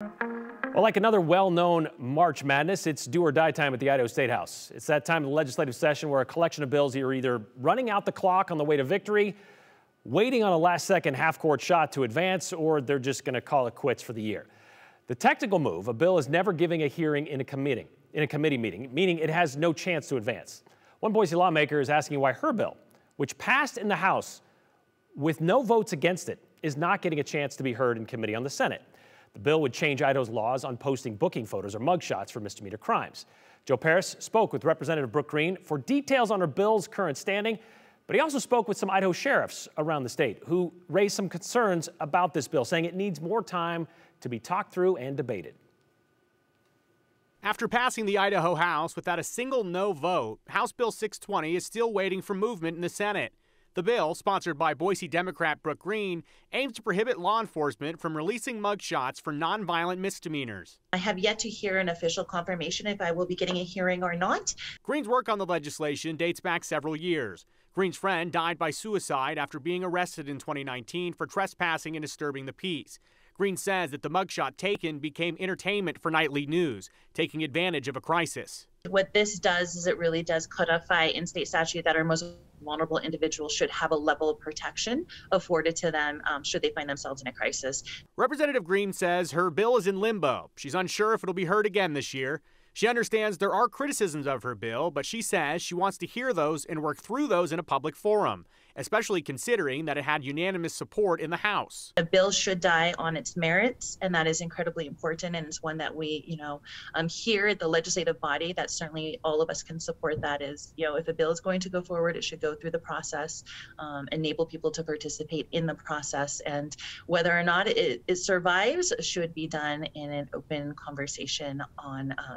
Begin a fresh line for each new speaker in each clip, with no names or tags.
Well, like another well-known March Madness, it's do or die time at the Idaho State House. It's that time of the legislative session where a collection of bills are either running out the clock on the way to victory, waiting on a last-second half-court shot to advance, or they're just going to call it quits for the year. The technical move, a bill is never giving a hearing in a committee meeting, meaning it has no chance to advance. One Boise lawmaker is asking why her bill, which passed in the House with no votes against it, is not getting a chance to be heard in committee on the Senate. The bill would change Idaho's laws on posting booking photos or mugshots for misdemeanor crimes. Joe Paris spoke with Representative Brooke Green for details on her bill's current standing, but he also spoke with some Idaho sheriffs around the state who raised some concerns about this bill, saying it needs more time to be talked through and debated.
After passing the Idaho House without a single no vote, House Bill 620 is still waiting for movement in the Senate. The bill, sponsored by Boise Democrat Brooke Green, aims to prohibit law enforcement from releasing mugshots for nonviolent misdemeanors.
I have yet to hear an official confirmation if I will be getting a hearing or not.
Green's work on the legislation dates back several years. Green's friend died by suicide after being arrested in 2019 for trespassing and disturbing the peace. Green says that the mugshot taken became entertainment for nightly news, taking advantage of a crisis.
What this does is it really does codify in state statute that our most vulnerable individuals should have a level of protection afforded to them should they find themselves in a crisis.
Representative Green says her bill is in limbo. She's unsure if it'll be heard again this year. She understands there are criticisms of her bill, but she says she wants to hear those and work through those in a public forum, especially considering that it had unanimous support in the House.
A bill should die on its merits, and that is incredibly important, and it's one that we, here at the legislative body, that certainly all of us can support. That is, if a bill is going to go forward, it should go through the process, enable people to participate in the process, and whether or not it survives should be done in an open conversation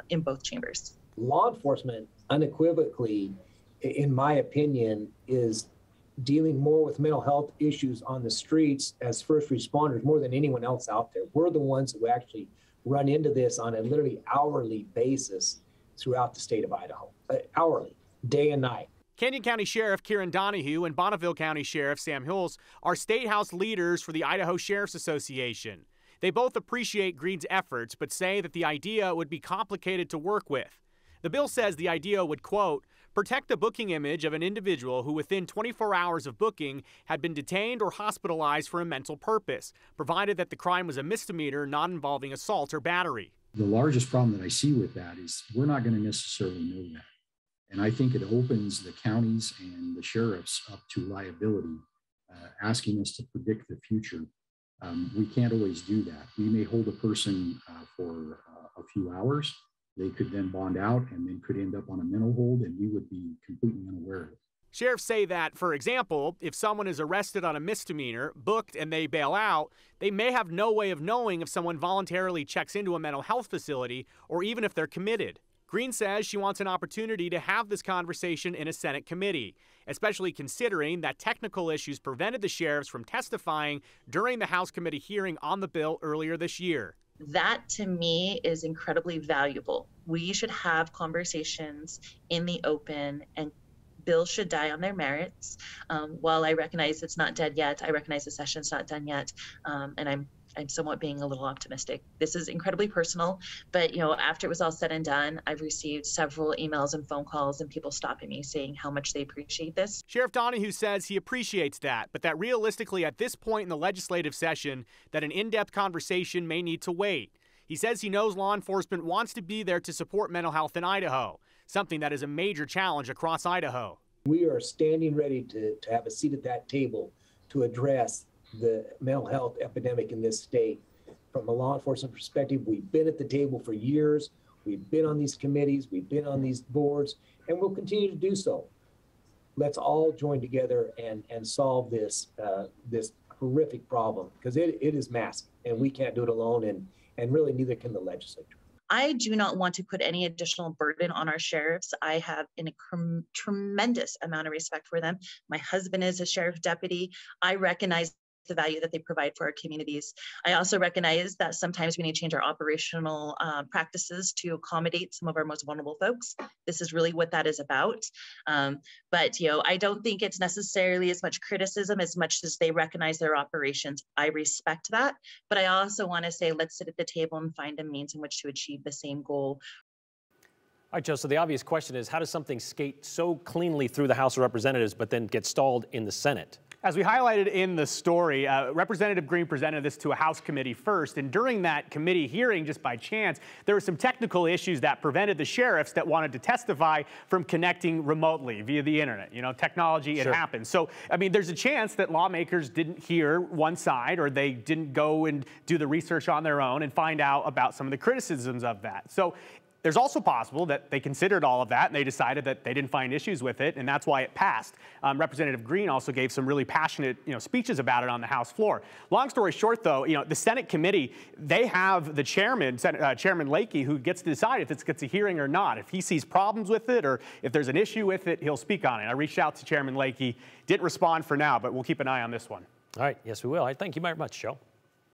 in both chambers.
Law enforcement unequivocally, in my opinion, is dealing more with mental health issues on the streets as first responders more than anyone else out there. We're the ones who actually run into this on a literally hourly basis throughout the state of Idaho, hourly, day and night.
Canyon County Sheriff Kieran Donahue and Bonneville County Sheriff Sam Hills are state house leaders for the Idaho Sheriff's Association. They both appreciate Green's efforts, but say that the idea would be complicated to work with. The bill says the idea would, quote, protect the booking image of an individual who within 24 hours of booking had been detained or hospitalized for a mental purpose, provided that the crime was a misdemeanor not involving assault or battery.
The largest problem that I see with that is we're not going to necessarily know that. And I think it opens the counties and the sheriffs up to liability, asking us to predict the future. We can't always do that. We may hold a person for a few hours. They could then bond out and then could end up on a mental hold, and we would be completely unaware of it.
Sheriffs say that, for example, if someone is arrested on a misdemeanor, booked, and they bail out, they may have no way of knowing if someone voluntarily checks into a mental health facility or even if they're committed. Green says she wants an opportunity to have this conversation in a Senate committee, especially considering that technical issues prevented the sheriffs from testifying during the House committee hearing on the bill earlier this year.
That, to me, is incredibly valuable. We should have conversations in the open, and bills should die on their merits. While I recognize it's not dead yet, I recognize the session's not done yet, and I'm somewhat being a little optimistic. This is incredibly personal, but after it was all said and done, I've received several emails and phone calls and people stopping me saying how much they appreciate this.
Sheriff Donahue says he appreciates that, but that realistically at this point in the legislative session, that an in-depth conversation may need to wait. He says he knows law enforcement wants to be there to support mental health in Idaho, something that is a major challenge across Idaho.
We are standing ready to have a seat at that table to address the mental health epidemic in this state. From a law enforcement perspective, we've been at the table for years. We've been on these committees, we've been on these boards, and we'll continue to do so. Let's all join together and solve this horrific problem, because it is massive, and we can't do it alone, and really neither can the legislature.
I do not want to put any additional burden on our sheriffs. I have a tremendous amount of respect for them. My husband is a sheriff deputy. I recognize the value that they provide for our communities. I also recognize that sometimes we need to change our operational practices to accommodate some of our most vulnerable folks. This is really what that is about. But I don't think it's necessarily as much criticism as much as they recognize their operations. I respect that, but I also want to say, let's sit at the table and find a means in which to achieve the same goal.
All right, Joe, so the obvious question is, how does something skate so cleanly through the House of Representatives but then get stalled in the Senate?
As we highlighted in the story, Representative Green presented this to a House committee first, and during that committee hearing, just by chance, there were some technical issues that prevented the sheriffs that wanted to testify from connecting remotely via the internet. Technology, it happens. So, I mean, there's a chance that lawmakers didn't hear one side, or they didn't go and do the research on their own and find out about some of the criticisms of that. So, there's also possible that they considered all of that and they decided that they didn't find issues with it, and that's why it passed. Representative Green also gave some really passionate, speeches about it on the House floor. Long story short, though, the Senate committee, they have the chairman, Chairman Lakey, who gets to decide if it gets a hearing or not. If he sees problems with it or if there's an issue with it, he'll speak on it. I reached out to Chairman Lakey, didn't respond for now, but we'll keep an eye on this one.
All right, yes, we will. All right, thank you very much, Joe.